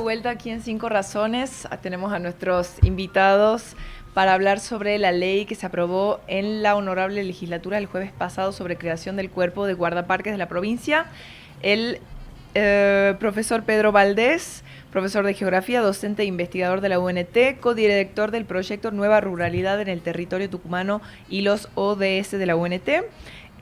vuelta aquí en Cinco Razones. Tenemos a nuestros invitados para hablar sobre la ley que se aprobó en la honorable legislatura el jueves pasado sobre creación del cuerpo de guardaparques de la provincia. El profesor Pedro Valdés, profesor de Geografía, docente e investigador de la UNT, codirector del proyecto Nueva Ruralidad en el Territorio Tucumano y los ODS de la UNT.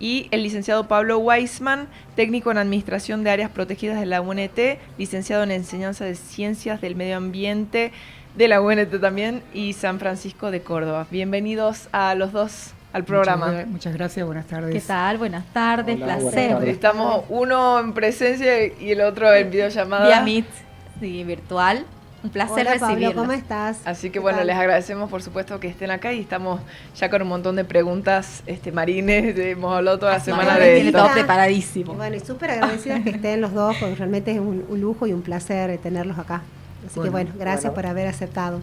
Y el licenciado Pablo Weisman, técnico en Administración de Áreas Protegidas de la UNT, licenciado en Enseñanza de Ciencias del Medio Ambiente de la UNT también, y San Francisco de Córdoba. Bienvenidos a los dos al programa. Muchas gracias, buenas tardes. ¿Qué tal? Buenas tardes, Hola, placer. buenas tardes. Estamos uno en presencia y el otro en videollamada. Vía Meet, sí, virtual. Un placer Hola, Pablo, recibirlos. ¿cómo estás? Así que bueno, les agradecemos por supuesto que estén acá y estamos ya con un montón de preguntas marines. Hemos hablado toda la semana de Tiene esto. todo preparadísimo. Bueno, y súper agradecidas que estén los dos, porque realmente es un lujo y un placer tenerlos acá. Así que bueno, gracias por haber aceptado.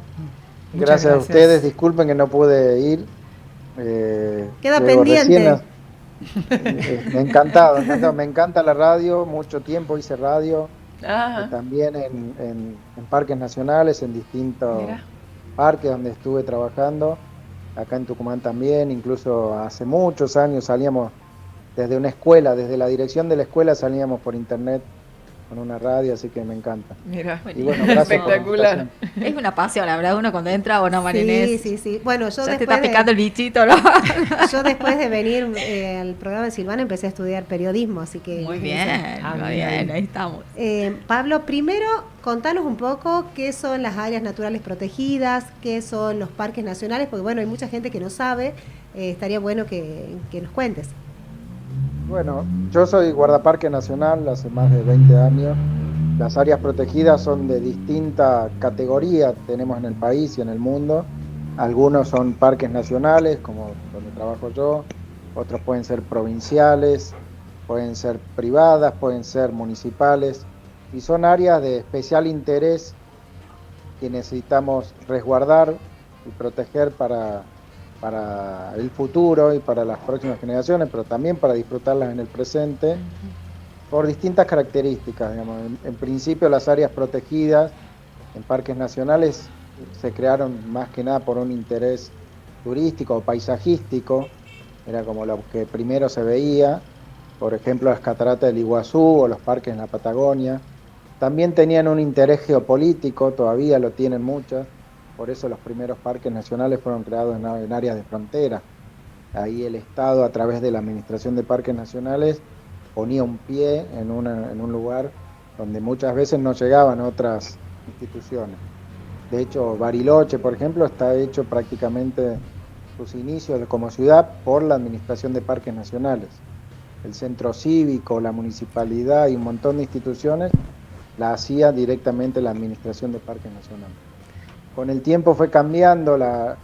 Gracias a ustedes, disculpen que no pude ir. Queda pendiente. Me encantado, me encanta la radio, mucho tiempo hice radio. También en parques nacionales, en distintos parques donde estuve trabajando, acá en Tucumán también, incluso hace muchos años salíamos desde una escuela, desde la dirección de la escuela salíamos por internet con una radio, así que me encanta. Mira, y bueno, espectacular. Es una pasión, la verdad, uno cuando entra o no, Marinés. Sí. Bueno, yo ya te está picando el bichito, ¿no? Yo después de venir al programa de Silvana empecé a estudiar periodismo, así que... Muy bien, ahí estamos. Pablo, primero contanos un poco qué son las áreas naturales protegidas, qué son los parques nacionales, porque bueno, hay mucha gente que no sabe, estaría bueno que nos cuentes. Bueno, yo soy guardaparque nacional hace más de 20 años. Las áreas protegidas son de distinta categoría, tenemos en el país y en el mundo. Algunos son parques nacionales, como donde trabajo yo, otros pueden ser provinciales, pueden ser privadas, pueden ser municipales, y son áreas de especial interés que necesitamos resguardar y proteger para el futuro y para las próximas generaciones, pero también para disfrutarlas en el presente, por distintas características. Digamos. En principio, las áreas protegidas en parques nacionales se crearon más que nada por un interés turístico o paisajístico, era como lo que primero se veía, por ejemplo las cataratas del Iguazú o los parques en la Patagonia. También tenían un interés geopolítico, todavía lo tienen muchas. Por eso los primeros parques nacionales fueron creados en áreas de frontera. Ahí el Estado, a través de la Administración de Parques Nacionales, ponía un pie en un lugar donde muchas veces no llegaban otras instituciones. De hecho, Bariloche, por ejemplo, está hecho prácticamente sus inicios como ciudad por la Administración de Parques Nacionales. El centro cívico, la municipalidad y un montón de instituciones la hacía directamente la Administración de Parques Nacionales. Con el tiempo fue cambiando la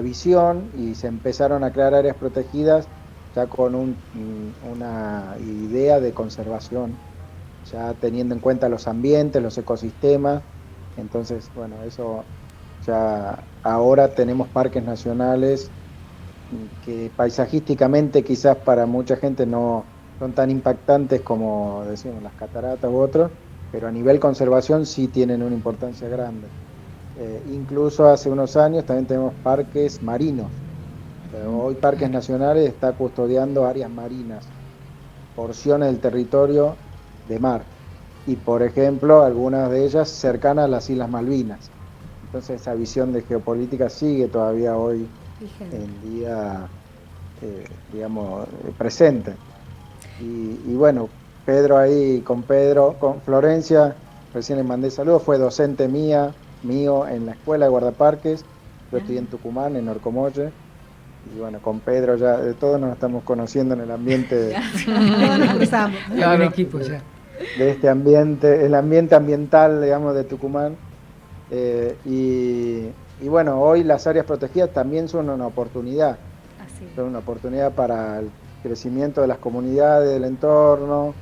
visión y se empezaron a crear áreas protegidas ya con una idea de conservación, ya teniendo en cuenta los ambientes, los ecosistemas. Entonces, bueno, eso ya ahora tenemos parques nacionales que paisajísticamente quizás para mucha gente no son tan impactantes como decimos las cataratas u otros, pero a nivel conservación sí tienen una importancia grande. Incluso hace unos años también tenemos parques marinos. Hoy Parques Nacionales está custodiando áreas marinas, porciones del territorio de mar, y por ejemplo algunas de ellas cercanas a las Islas Malvinas. Entonces esa visión de geopolítica sigue todavía hoy en día, presente. Y bueno, con Florencia, recién le mandé saludos, fue docente mío en la escuela de guardaparques. Yo estudié en Tucumán, en Orcomolle, y bueno, con Pedro ya de todos nos estamos conociendo en el ambiente Todos nos cruzamos. Claro, equipo ya. De este ambiente, el ambiente ambiental, digamos, de Tucumán. Y bueno, hoy las áreas protegidas también son una oportunidad. Son una oportunidad para el crecimiento de las comunidades del entorno,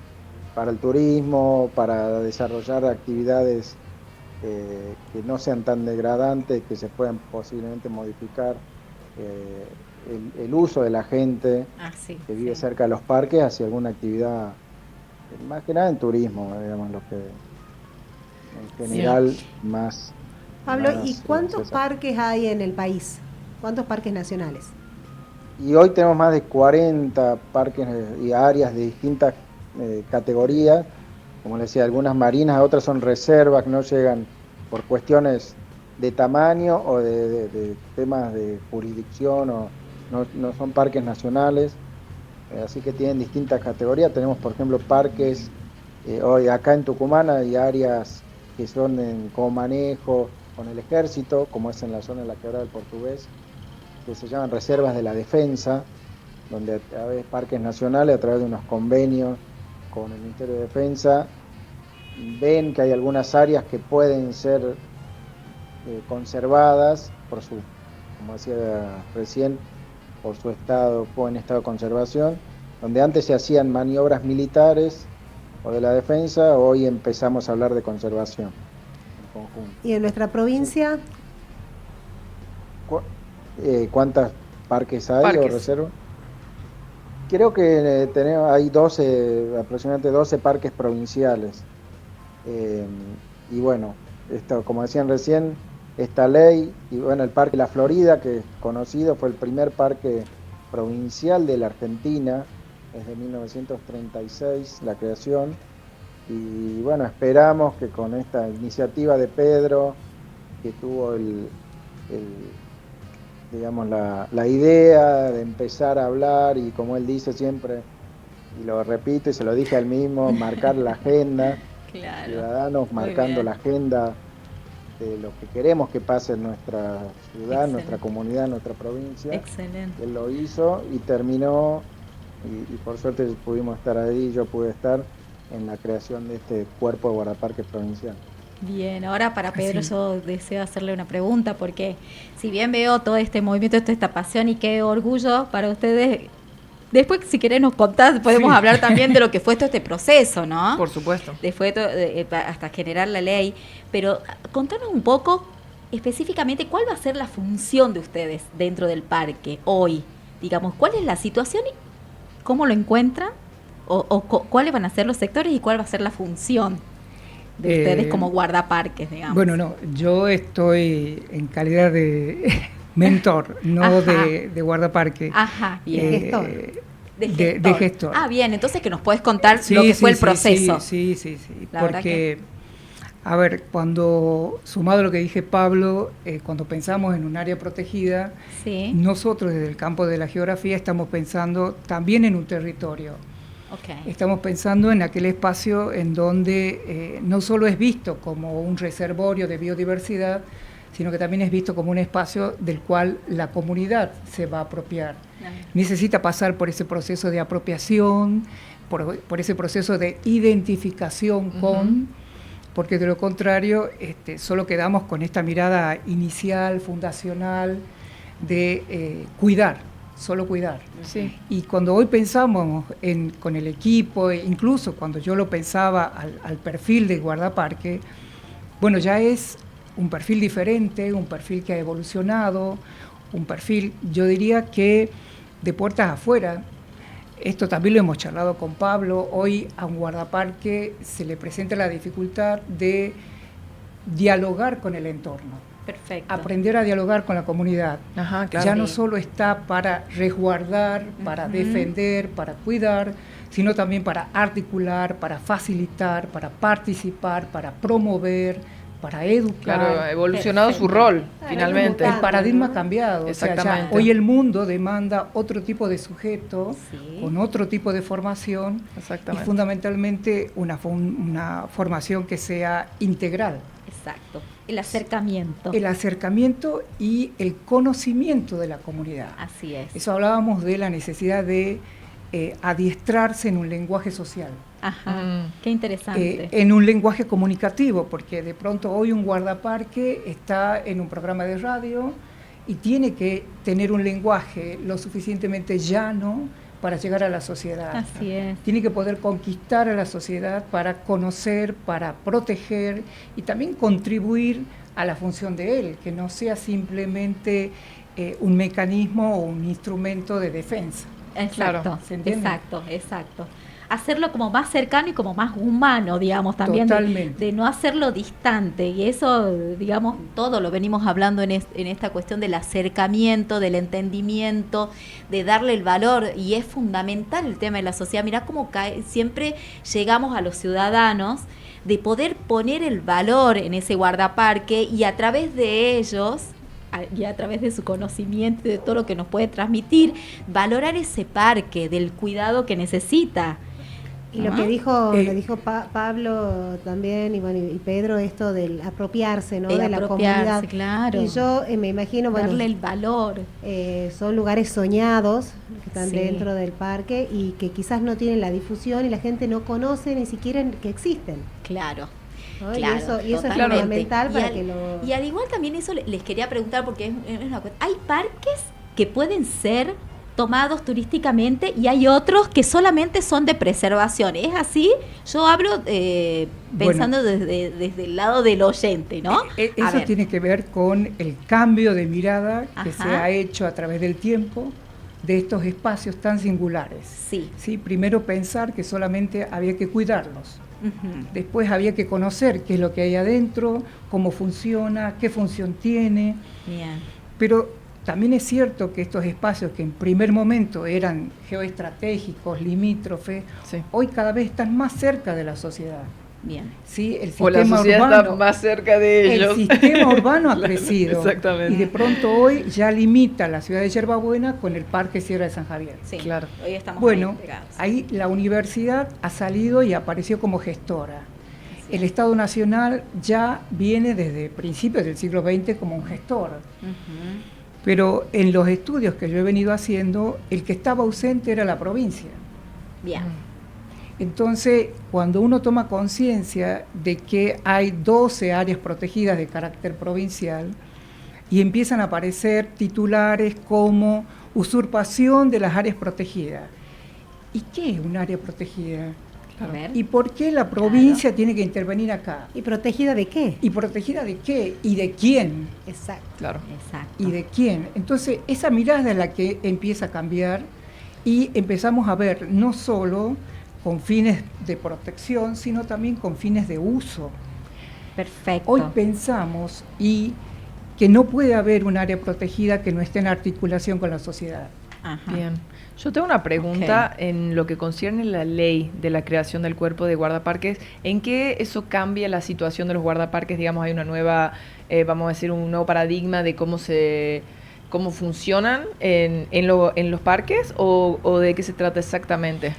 para el turismo, para desarrollar actividades que no sean tan degradantes, que se puedan posiblemente modificar el uso de la gente que vive cerca de los parques hacia alguna actividad, más que nada en turismo, digamos, general más... Pablo, más, ¿y cuántos César. parques hay en el país? ¿Cuántos parques nacionales? Y hoy tenemos más de 40 parques y áreas de distintas categorías. Como les decía, algunas marinas, otras son reservas que no llegan por cuestiones de tamaño o de temas de jurisdicción, o no son parques nacionales, así que tienen distintas categorías. Tenemos, por ejemplo, parques, hoy acá en Tucumán hay áreas que son en comanejo con el ejército, como es en la zona de la Quebrada del Portugués, que se llaman reservas de la defensa, donde a través de parques nacionales, a través de unos convenios con el Ministerio de Defensa, ven que hay algunas áreas que pueden ser conservadas por su, como decía recién, por su buen estado de conservación, donde antes se hacían maniobras militares o de la defensa, hoy empezamos a hablar de conservación en conjunto. ¿Y en nuestra provincia? ¿Cuántos parques hay o reservas? Creo que hay aproximadamente 12 parques provinciales. Y bueno, como decían recién, esta ley, y bueno, el Parque La Florida, que es conocido, fue el primer parque provincial de la Argentina, desde 1936 la creación, y bueno, esperamos que con esta iniciativa de Pedro, que tuvo digamos la idea de empezar a hablar, y como él dice siempre, y lo repito y se lo dije al mismo, marcar la agenda, Claro. ciudadanos marcando la agenda de lo que queremos que pase en nuestra ciudad, Excelente. nuestra comunidad, nuestra provincia. Excelente. Él lo hizo y terminó, y por suerte pudimos estar ahí, yo pude estar en la creación de este cuerpo de guardaparques provincial. Bien, ahora para Pedro Sí. yo deseo hacerle una pregunta, porque si bien veo todo este movimiento, toda esta pasión y qué orgullo para ustedes, después si querés nos contás, podemos Sí. hablar también de lo que fue todo este proceso, ¿no? Por supuesto. Después hasta generar la ley, pero contanos un poco específicamente cuál va a ser la función de ustedes dentro del parque hoy, digamos, cuál es la situación y cómo lo encuentran, o cuáles van a ser los sectores y cuál va a ser la función de ustedes como guardaparques, digamos. Bueno, no, yo estoy en calidad de mentor, no de guardaparque. Ajá, bien. gestor. De gestor. Ah, bien, entonces que nos puedes contar Sí, lo que sí, fue el sí, proceso. Sí. La verdad Porque, a ver, cuando, sumado a lo que dije Pablo, cuando pensamos en un área protegida, Sí, nosotros desde el campo de la geografía estamos pensando también en un territorio. ok. Estamos pensando en aquel espacio en donde no solo es visto como un reservorio de biodiversidad, sino que también es visto como un espacio del cual la comunidad se va a apropiar. Necesita pasar por ese proceso de apropiación, por ese proceso de identificación con, porque de lo contrario solo quedamos con esta mirada inicial, fundacional, de cuidar. Solo cuidar. Sí. Y cuando hoy pensamos con el equipo, incluso cuando yo lo pensaba al perfil de guardaparque, bueno, ya es un perfil diferente, un perfil que ha evolucionado, un perfil, yo diría que de puertas afuera. Esto también lo hemos charlado con Pablo. Hoy a un guardaparque se le presenta la dificultad de dialogar con el entorno. Perfecto. Aprender a dialogar con la comunidad. Ajá, claro. Ya no solo está para resguardar, para defender, para cuidar, sino también para articular, para facilitar, para participar, para promover, para educar. Claro, ha evolucionado su Perfecto. rol, Claro, finalmente. El ¿no? paradigma ha cambiado. O sea, ya Exactamente. hoy el mundo demanda otro tipo de sujeto, Sí. con otro tipo de formación, y Exactamente. fundamentalmente una formación que sea integral. Exacto. El acercamiento. El acercamiento y el conocimiento de la comunidad. Así es. Eso hablábamos de la necesidad de adiestrarse en un lenguaje social, Ajá. Qué interesante. en un lenguaje comunicativo, porque de pronto hoy un guardaparque está en un programa de radio y tiene que tener un lenguaje lo suficientemente llano para llegar a la sociedad. Así es. Tiene que poder conquistar a la sociedad para conocer, para proteger y también contribuir a la función de él, que no sea simplemente un mecanismo o un instrumento de defensa. Exacto, ¿se entiende? exacto. hacerlo como más cercano y como más humano, digamos, también de no hacerlo distante. Y eso, digamos, todo lo venimos hablando en esta cuestión del acercamiento, del entendimiento, de darle el valor, y es fundamental el tema de la sociedad. Mirá cómo siempre llegamos a los ciudadanos, de poder poner el valor en ese guardaparque, y a través de ellos y a través de su conocimiento, de todo lo que nos puede transmitir, valorar ese parque, del cuidado que necesita. Y lo que dijo, Pablo también, y bueno, y Pedro, esto del apropiarse, ¿no? De la comunidad. Claro. Y yo me imagino, bueno, darle el valor. Son lugares soñados que están dentro del parque y que quizás no tienen la difusión y la gente no conoce ni siquiera que existen. Claro. ¿No? Claro, y eso es fundamental para que lo... Y al igual también eso les quería preguntar, porque es una cosa, hay parques que pueden ser tomados turísticamente y hay otros que solamente son de preservación. ¿Es así? Yo hablo pensando desde el lado del oyente, ¿no? Eso tiene que ver con el cambio de mirada que se ha hecho a través del tiempo de estos espacios tan singulares. Sí. Primero pensar que solamente había que cuidarlos. Después había que conocer qué es lo que hay adentro, cómo funciona, qué función tiene. Bien. Pero también es cierto que estos espacios que en primer momento eran geoestratégicos, limítrofes, hoy cada vez están más cerca de la sociedad. Bien. Sí, el sistema la sociedad urbano está más cerca de ellos. El sistema urbano ha crecido. Exactamente. Y de pronto hoy ya limita la ciudad de Yerbabuena con el Parque Sierra de San Javier. Sí, claro. Hoy estamos ahí la universidad ha salido y apareció como gestora. Sí. El Estado Nacional ya viene desde principios del siglo XX como un gestor. Pero en los estudios que yo he venido haciendo, el que estaba ausente era la provincia. Bien. Entonces, cuando uno toma conciencia de que hay 12 áreas protegidas de carácter provincial y empiezan a aparecer titulares como usurpación de las áreas protegidas. ¿Y qué es un área protegida? ¿Y por qué la provincia tiene que intervenir acá? ¿Y protegida de qué? ¿Y protegida de qué? ¿Y de quién? Exacto. Claro. Exacto. ¿Y de quién? Entonces, esa mirada es la que empieza a cambiar y empezamos a ver no solo con fines de protección, sino también con fines de uso. Perfecto. Hoy pensamos que no puede haber un área protegida que no esté en articulación con la sociedad. Ajá. Bien. Yo tengo una pregunta en lo que concierne la ley de la creación del cuerpo de guardaparques. ¿En qué eso cambia la situación de los guardaparques? Digamos, hay una nueva, vamos a decir, un nuevo paradigma de cómo funcionan en los parques o de qué se trata exactamente.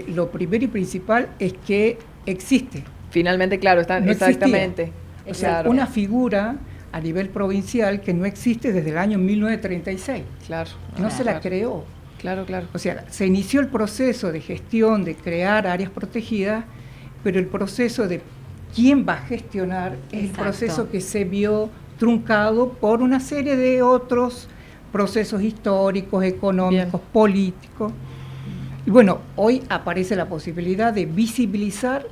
Lo primero y principal es que existe. Finalmente, claro, exactamente. O sea, una figura a nivel provincial que no existe desde el año 1936. Claro. No se la creó. Claro. O sea, se inició el proceso de gestión, de crear áreas protegidas, pero el proceso de quién va a gestionar es el proceso que se vio truncado por una serie de otros procesos históricos, económicos, políticos. Y bueno, hoy aparece la posibilidad de visibilizar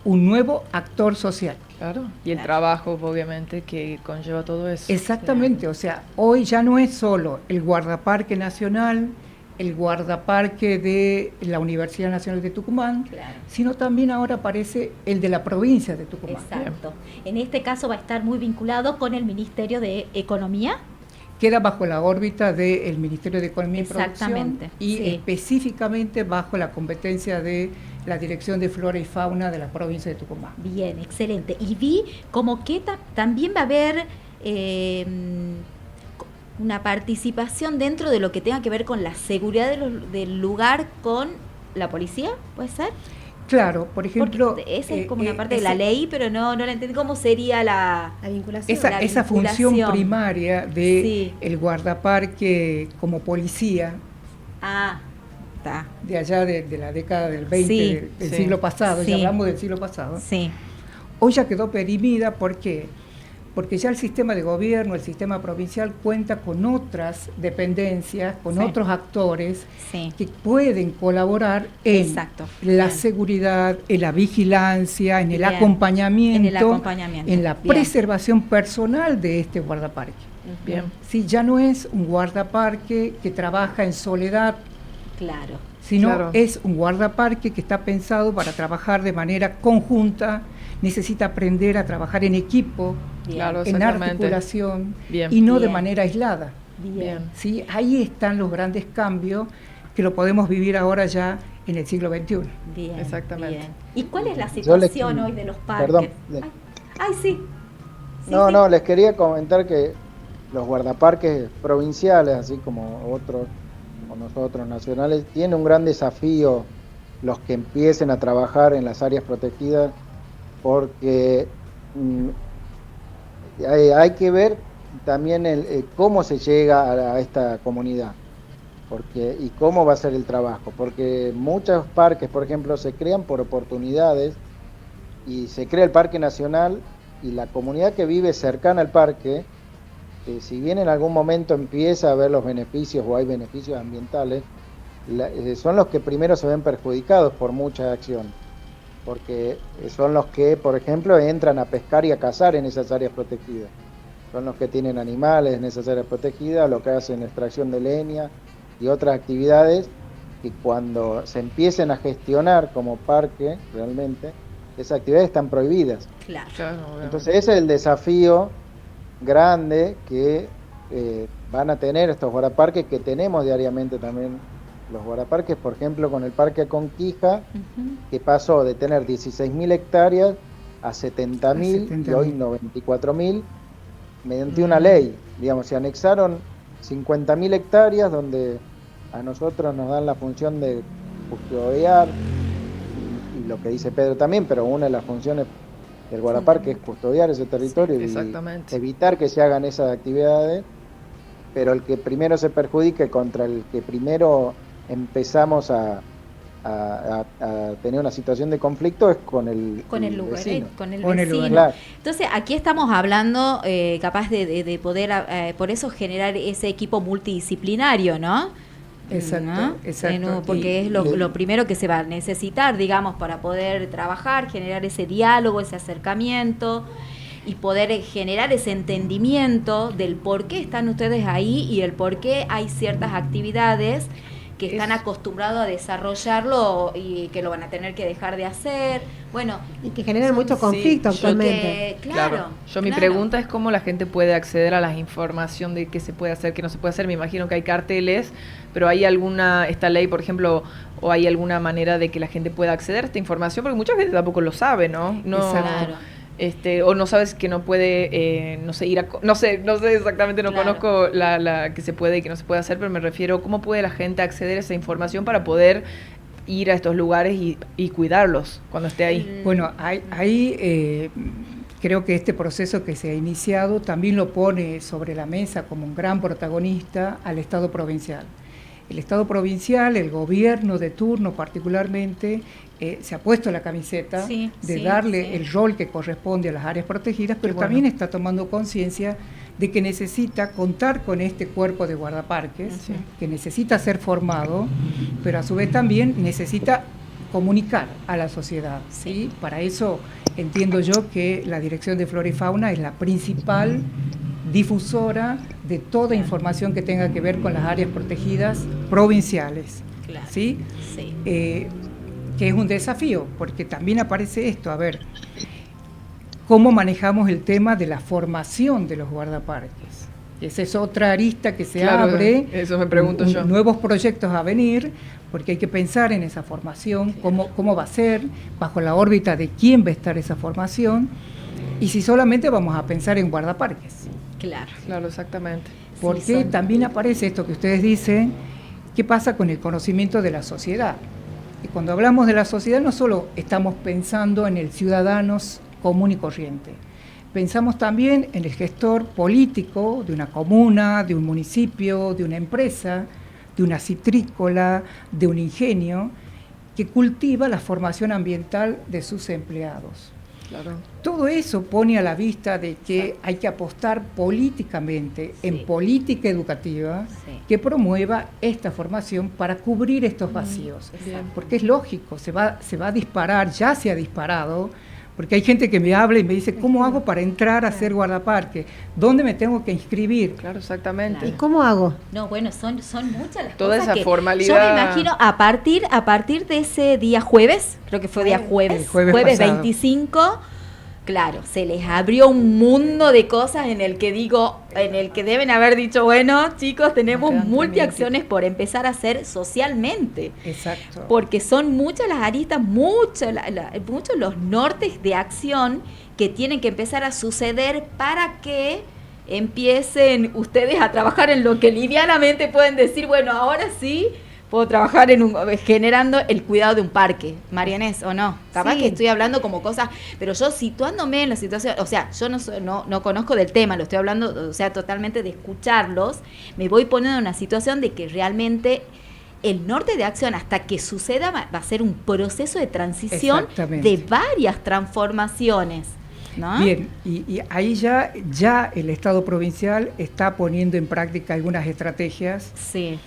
un nuevo actor social. Claro, y el trabajo, obviamente, que conlleva todo eso. Exactamente, o sea, hoy ya no es solo el guardaparque nacional, el guardaparque de la Universidad Nacional de Tucumán, sino también ahora aparece el de la provincia de Tucumán. Exacto. En este caso va a estar muy vinculado con el Ministerio de Economía. Queda bajo la órbita del Ministerio de Economía y Producción. Exactamente. Y específicamente bajo la competencia de la Dirección de Flora y Fauna de la provincia de Tucumán. Bien, excelente. Y vi como que también va a haber una participación dentro de lo que tenga que ver con la seguridad del lugar con la policía, ¿puede ser? Claro, por ejemplo... Porque esa es como una parte de la ley, pero no la entendí cómo sería la vinculación. Esa función primaria de el guardaparque como policía. Está. De allá de la década del 20, del siglo pasado, ya hablamos del siglo pasado. Sí. Hoy ya quedó perimida, ¿por qué? Porque ya el sistema de gobierno, el sistema provincial cuenta con otras dependencias, con otros actores que pueden colaborar en la seguridad, en la vigilancia, en el acompañamiento, en la preservación personal de este guardaparque. Bien. Sí, ya no es un guardaparque que trabaja en soledad. Claro. sino Claro. es un guardaparque que está pensado para trabajar de manera conjunta, necesita aprender a trabajar en equipo, Bien. Claro, en exactamente. articulación Bien. y no de Bien. manera aislada. Bien. ¿Sí? Ahí están los grandes cambios que lo podemos vivir ahora ya en el siglo XXI. Bien, Exactamente. bien. ¿Y cuál es la Yo les- situación hoy de los parques? Perdón, Ay, sí. Sí, no, sí. no, les quería comentar que los guardaparques provinciales, así como otros, como nosotros nacionales, tienen un gran desafío los que empiecen a trabajar en las áreas protegidas, porque hay que ver también cómo se llega a esta comunidad, y cómo va a ser el trabajo, porque muchos parques, por ejemplo, se crean por oportunidades, y se crea el Parque Nacional, y la comunidad que vive cercana al parque, si bien en algún momento empieza a ver los beneficios o hay beneficios ambientales, son los que primero se ven perjudicados por mucha acción, porque son los que, por ejemplo, entran a pescar y a cazar en esas áreas protegidas, son los que tienen animales en esas áreas protegidas, lo que hacen extracción de leña y otras actividades que cuando se empiecen a gestionar como parque realmente, esas actividades están prohibidas. Claro. Claro, obviamente. Entonces ese es el desafío grande que van a tener estos guardaparques, que tenemos diariamente también los guardaparques, por ejemplo con el Parque Conquija, Ujú. que pasó de tener 16.000 hectáreas a 70.000 y 70.000. hoy 94.000 mediante una ley. Digamos, se anexaron 50.000 hectáreas donde a nosotros nos dan la función de custodiar, y lo que dice Pedro también, pero una de las funciones del guardaparque es custodiar ese territorio Sí, y exactamente. evitar que se hagan esas actividades, pero el que primero se perjudique, contra el que primero empezamos a tener una situación de conflicto, es con el lugar, vecino. con el Con el vecino. lugar. Claro. Entonces, aquí estamos hablando capaz de poder, por eso, generar ese equipo multidisciplinario, ¿no? Exacto, ¿No? exacto. Porque Y- es lo primero que se va a necesitar, digamos, para poder trabajar, generar ese diálogo, ese acercamiento y poder generar ese entendimiento del por qué están ustedes ahí y el por qué hay ciertas actividades que están acostumbrados a desarrollarlo y que lo van a tener que dejar de hacer. Bueno, Y que generan son- mucho conflicto sí, yo actualmente. claro. Yo mi claro. pregunta es cómo la gente puede acceder a la información de qué se puede hacer, qué no se puede hacer. Me imagino que hay carteles, pero ¿hay esta ley, por ejemplo, o hay alguna manera de que la gente pueda acceder a esta información? Porque mucha gente tampoco lo sabe, ¿no? Claro. O no sabes que no puede, no sé, no sé exactamente, no Claro. conozco la que se puede y que no se puede hacer, pero me refiero, ¿cómo puede la gente acceder a esa información para poder ir a estos lugares y cuidarlos cuando esté ahí? Bueno, ahí creo que este proceso que se ha iniciado también lo pone sobre la mesa como un gran protagonista al Estado provincial. El Estado provincial, el gobierno de turno particularmente, se ha puesto la camiseta Sí, de sí, darle sí. el rol que corresponde a las áreas protegidas, pero bueno. también está tomando conciencia de que necesita contar con este cuerpo de guardaparques, Sí. que necesita ser formado, pero a su vez también necesita comunicar a la sociedad, ¿sí? Para eso entiendo yo que la Dirección de Flora y Fauna es la principal difusora de toda información que tenga que ver con las áreas protegidas provinciales, Claro. ¿sí? Sí. Que es un desafío, porque también aparece esto, a ver, cómo manejamos el tema de la formación de los guardaparques. Esa es otra arista que se Claro, abre, eso me pregunto yo. nuevos proyectos a venir, porque hay que pensar en esa formación, cómo va a ser, bajo la órbita de quién va a estar esa formación, y si solamente vamos a pensar en guardaparques. Claro. Claro, exactamente. Porque Sí, son- también aparece esto que ustedes dicen, ¿qué pasa con el conocimiento de la sociedad? Y cuando hablamos de la sociedad no solo estamos pensando en el ciudadano común y corriente, pensamos también en el gestor político de una comuna, de un municipio, de una empresa, de una citrícola, de un ingenio, que cultiva la formación ambiental de sus empleados. Claro. Todo eso pone a la vista de que hay que apostar políticamente Sí. en política educativa Sí. que promueva esta formación para cubrir estos vacíos. Bien. Porque es lógico, se va a disparar, ya se ha disparado, Porque hay gente que me habla y me dice, ¿cómo hago para entrar a ser guardaparque? ¿Dónde me tengo que inscribir? Claro, exactamente. ¿Y cómo hago? No, bueno, son muchas las Toda cosas esa que formalidad. yo me imagino a partir de ese día jueves, creo que fue día jueves, El jueves jueves pasado. 25, claro, se les abrió un mundo de cosas en el que deben haber dicho, bueno, chicos, tenemos Quedan multiacciones por empezar a hacer socialmente. Exacto. Porque son muchas las aristas, muchos los nortes de acción que tienen que empezar a suceder para que empiecen ustedes a trabajar en lo que livianamente pueden decir, bueno, ahora sí puedo trabajar generando el cuidado de un parque. Marianés, ¿o no? Capaz Sí. que estoy hablando como cosas, pero yo situándome en la situación, o sea, yo no conozco del tema, lo estoy hablando, o sea, totalmente de escucharlos, me voy poniendo en una situación de que realmente el norte de acción, hasta que suceda, va a ser un proceso de transición Exactamente. de varias transformaciones, ¿no? Bien, y ahí ya el Estado provincial está poniendo en práctica algunas estrategias Sí,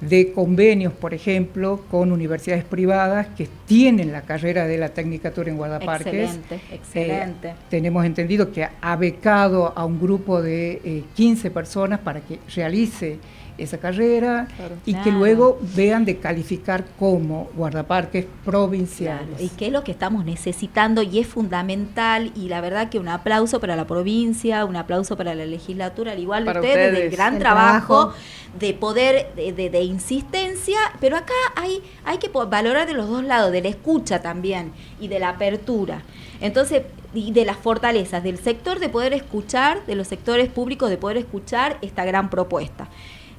de convenios, por ejemplo, con universidades privadas que tienen la carrera de la Tecnicatura en guardaparques. excelente. Tenemos entendido que ha becado a un grupo de 15 personas para que realice esa carrera Claro. y que Claro. luego vean de calificar como guardaparques Claro, provinciales. y qué es lo que estamos necesitando y es fundamental, y la verdad que un aplauso para la provincia, un aplauso para la legislatura, al igual de Para ustedes, del ustedes. gran El trabajo, trabajo. de poder, de insistencia, pero acá hay que valorar de los dos lados, de la escucha también y de la apertura. Entonces, y de las fortalezas del sector de poder escuchar, de los sectores públicos de poder escuchar esta gran propuesta.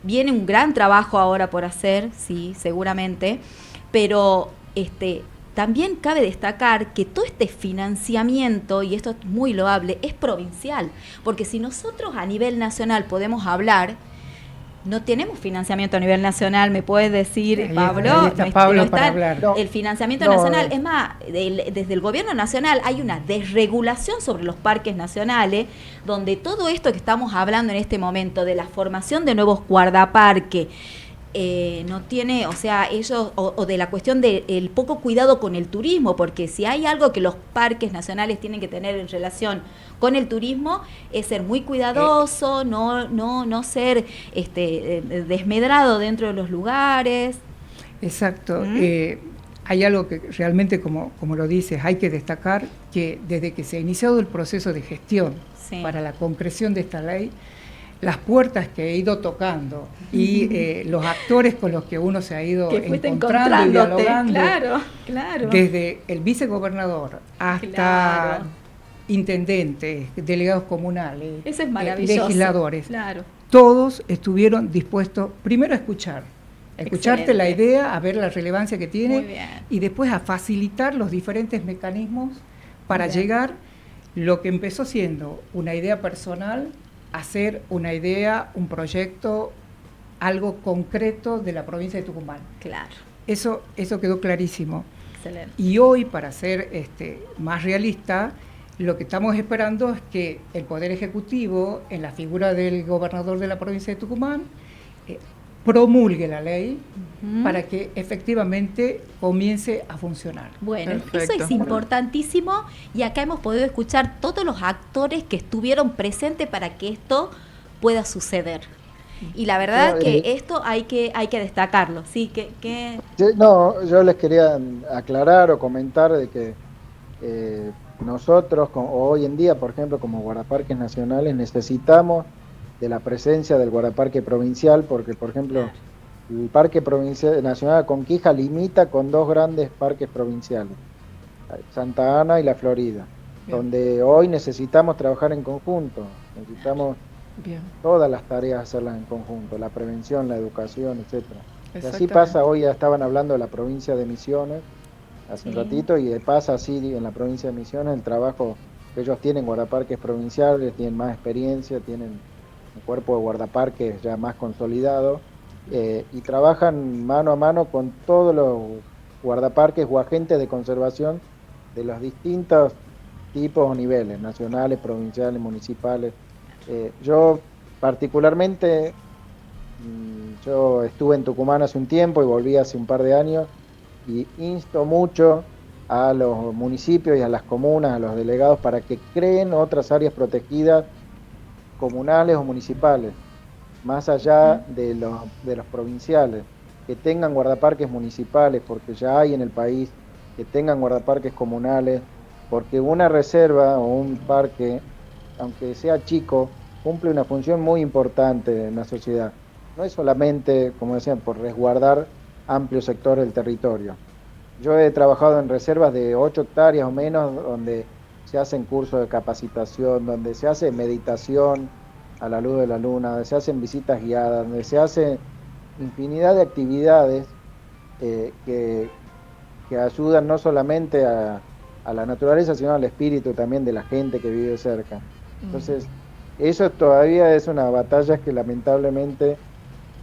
Viene un gran trabajo ahora por hacer, sí, seguramente, pero también cabe destacar que todo este financiamiento, y esto es muy loable, es provincial, porque si nosotros a nivel nacional podemos hablar, no tenemos financiamiento a nivel nacional, me puedes decir, Ahí Pablo, está Pablo para hablar. No. el financiamiento No, nacional, es más, desde el gobierno nacional hay una desregulación sobre los parques nacionales, donde todo esto que estamos hablando en este momento de la formación de nuevos guardaparques, no tiene, o sea, ellos, o de la cuestión del poco cuidado con el turismo, porque si hay algo que los parques nacionales tienen que tener en relación con el turismo, es ser muy cuidadoso, no ser desmedrado dentro de los lugares. Exacto. ¿Mm? Hay algo que realmente, como lo dices, hay que destacar, que desde que se ha iniciado el proceso de gestión Sí. para la concreción de esta ley, las puertas que he ido tocando y los actores con los que uno se ha ido Que fuiste encontrando y encontrándote, dialogando, claro. desde el vicegobernador hasta Claro. intendentes, delegados comunales, Eso es maravilloso. legisladores, Claro. todos estuvieron dispuestos primero a escucharte la Excelente. idea, a ver la relevancia que tiene Muy bien. y después a facilitar los diferentes mecanismos para Bien. llegar lo que empezó siendo una idea personal, hacer una idea, un proyecto, algo concreto de la provincia de Tucumán. Claro. Eso quedó clarísimo. Excelente. Y hoy, para ser más realista, lo que estamos esperando es que el Poder Ejecutivo, en la figura del gobernador de la provincia de Tucumán, promulgue la ley para que efectivamente comience a funcionar. Bueno, Perfecto. eso es importantísimo, y acá hemos podido escuchar todos los actores que estuvieron presentes para que esto pueda suceder. Y la verdad No, que esto hay que destacarlo, sí, que No, yo les quería aclarar o comentar de que nosotros, hoy en día, por ejemplo, como guardaparques nacionales, necesitamos de la presencia del guardaparque provincial, porque, por ejemplo, el Parque Provincial Nacional de Conquija limita con dos grandes parques provinciales, Santa Ana y La Florida, Bien. donde hoy necesitamos trabajar en conjunto, necesitamos Bien. todas las tareas hacerlas en conjunto, la prevención, la educación, etcétera. Y así Exactamente. pasa, hoy ya estaban hablando de la provincia de Misiones hace un Sí. ratito, y pasa así en la provincia de Misiones, el trabajo que ellos tienen, guardaparques provinciales, tienen más experiencia, tienen un cuerpo de guardaparques ya más consolidado, y trabajan mano a mano con todos los guardaparques o agentes de conservación de los distintos tipos o niveles, nacionales, provinciales, municipales. Yo particularmente, yo estuve en Tucumán hace un tiempo y volví hace un par de años, y insto mucho a los municipios y a las comunas, a los delegados, para que creen otras áreas protegidas comunales o municipales, más allá de los provinciales, que tengan guardaparques municipales, porque ya hay en el país, que tengan guardaparques comunales, porque una reserva o un parque, aunque sea chico, cumple una función muy importante en la sociedad. No es solamente, como decían, por resguardar amplios sectores del territorio. Yo he trabajado en reservas de 8 hectáreas o menos, donde se hacen cursos de capacitación, donde se hace meditación a la luz de la luna, donde se hacen visitas guiadas, donde se hace infinidad de actividades que ayudan no solamente a la naturaleza, sino al espíritu también de la gente que vive cerca. Entonces, eso todavía es una batalla que lamentablemente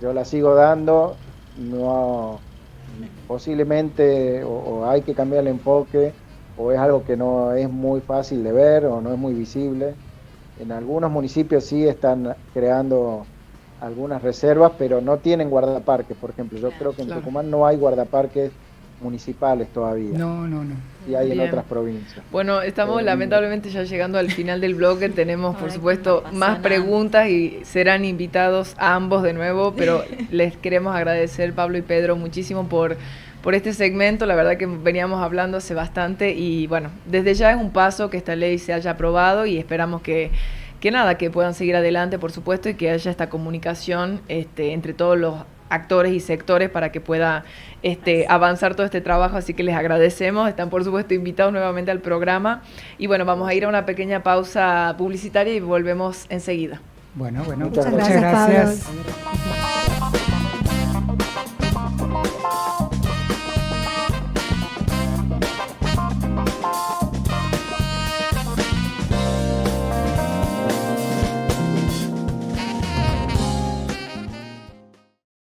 yo la sigo dando, no, posiblemente o hay que cambiar el enfoque, o es algo que no es muy fácil de ver o no es muy visible. En algunos municipios sí están creando algunas reservas, pero no tienen guardaparques, por ejemplo. Yo creo que en Tucumán no hay guardaparques municipales todavía. No. Y hay Bien. en otras provincias. Bueno, estamos lamentablemente ya llegando al final del bloque. Tenemos, por supuesto, más preguntas y serán invitados a ambos de nuevo, pero les queremos agradecer, Pablo y Pedro, muchísimo por este segmento. La verdad que veníamos hablando hace bastante y bueno, desde ya es un paso que esta ley se haya aprobado y esperamos que puedan seguir adelante, por supuesto, y que haya esta comunicación entre todos los actores y sectores para que pueda avanzar todo este trabajo, así que les agradecemos, están por supuesto invitados nuevamente al programa y bueno, vamos a ir a una pequeña pausa publicitaria y volvemos enseguida. Bueno, muchas gracias. Pablo.